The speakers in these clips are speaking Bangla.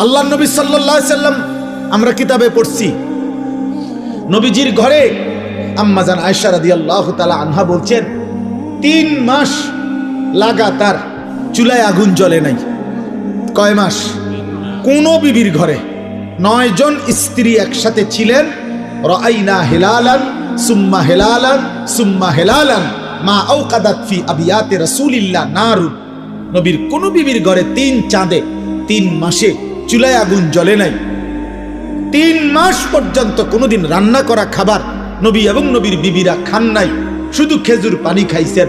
আল্লাহ নবী সাল্লাল্লাহু আলাইহি সাল্লাম আমরা কিতাবে পড়ছি, নবীজির ঘরে আম্মাজান আয়েশা রাদিয়াল্লাহু তাআলা আনহা বলছেন 3 মাস লাগাতার চুলায় আগুন জ্বলে নাই। কয় মাস? কোন বিবির ঘরে 9 জন স্ত্রী একসাথে ছিলেন। রাআইনা হিলালান সুম্মা হিলালান সুম্মা হিলালান মা আওকাদাত ফি আবিয়াতি রাসূলিল্লাহ নারুন। নবীর কোন বিবির ঘরে 3 চাঁদে 3 মাসে চুলায় আগুন জ্বলে নাই। 3 মাস পর্যন্ত কোনোদিন রান্না করা খাবার নবী এবং নবীর বিবিরা খান নাই, শুধু খেজুর পানি খাইছেন।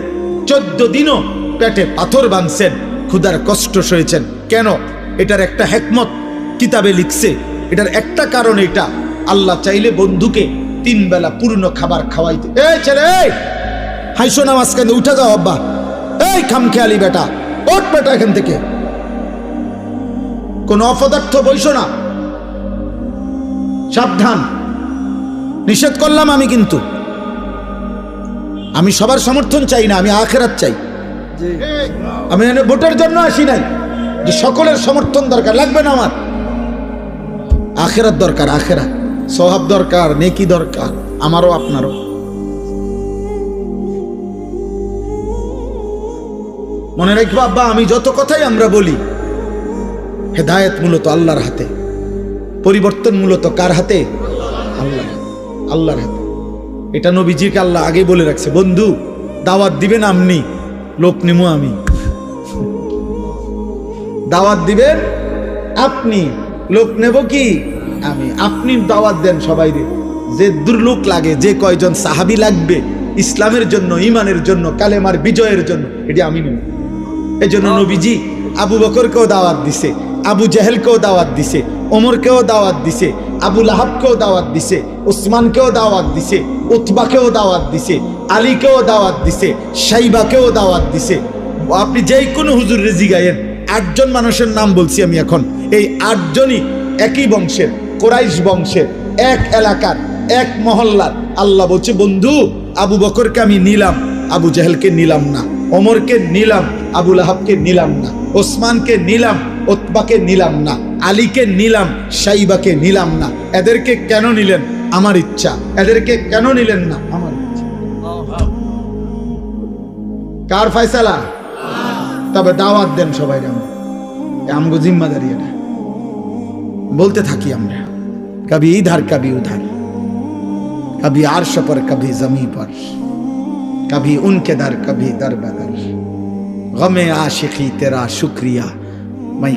14 দিনও পেটে পাথর বাঁধছেন, ক্ষুধার কষ্ট সয়েছেন। কেন? এটার একটা হিকমত কিতাবে লিখছে। এটার একটা কারণ এটা, আল্লাহ চাইলে বন্ধুকে 3 বেলা পূর্ণ খাবার খাওয়াইতে। এই ছেলে, হাইসো না মাঝখানে, উঠে যাও আব্বা। এই খামখেয়ালি বেটা, ওঠ বেটা এখান থেকে, কোন অপদার্থ বইসো না, সাবধান। নিষেধ করলাম আমি, কিন্তু আমি সবার সমর্থন চাই না, আমি আখিরাত চাই। আমি এখানে ভোটের জন্য আসি নাই যে সকলের সমর্থন দরকার, লাগবে না আমার। আখিরাত দরকার, আখিরাত, সওয়াব দরকার, নেকি দরকার, আমারও আপনারও। মনে রাখবো আব্বা, আমি যত কথাই আমরা বলি, হেদায়েত মূলত আল্লাহর হাতে, পরিবর্তন মূলত কার হাতে? আল্লাহর হাতে। এটা নবীজিকে আল্লাহ আগে বলে রাখছে, বন্ধু দাওয়াত দিবেন আপনি, লোক নিমু আমি। দাওয়াত দিবেন আপনি, লোক নেব কি আমি। আপনি দাওয়াত দেন সবাই রে, যে দুর্লোক লাগে, যে কয়জন সাহাবী লাগবে ইসলামের জন্য, ইমানের জন্য, কালেমার বিজয়ের জন্য, এটি আমি নেব। এই জন্য নবীজি আবু বকরকেও দাওয়াত দিছে, আবু জাহেলকেও দাওয়াত দিছে, ওমরকেও দাওয়াত দিছে, আবু লাহাবকেও দাওয়াত দিছে, উসমানকেও দাওয়াত দিছে, উতবাকেও দাওয়াত দিছে, আলীকেও দাওয়াত দিছে, শাইবাকেও দাওয়াত দিছে। আপনি যেই কোনো হুজুরের জিগায়েন, 8 জন মানুষের নাম বলছি আমি এখন। এই 8 জনই একই বংশের, কোরাইশ বংশের, এক এলাকার, এক মহল্লার। আল্লাহ বলছে, বন্ধু আবু বকরকে আমি নিলাম, আবু জাহেলকে নিলাম না, ওমরকে নিলাম, আবু লাহাবকে নিলাম না, ওসমানকে নিলাম, উতবাকে নিলাম না, আলীকে নিলাম, শাইবাকে নিলাম না। এদেরকে কেন নিলেন? আমার ইচ্ছা। এদেরকে কেন নিলেন না? আমার ইচ্ছা। কার ফয়সালা? তবে দাওয়াত দেন সবাই, আমগো জিম্মাদারি এটা। বলতে থাকি আমরা, কবি ইধার কবি উধার, কবি আরশ पर कभी जमी पर, कभी उनके दर कभी दर बदर, गमे आशिकी तेरा शुक्रिया मैं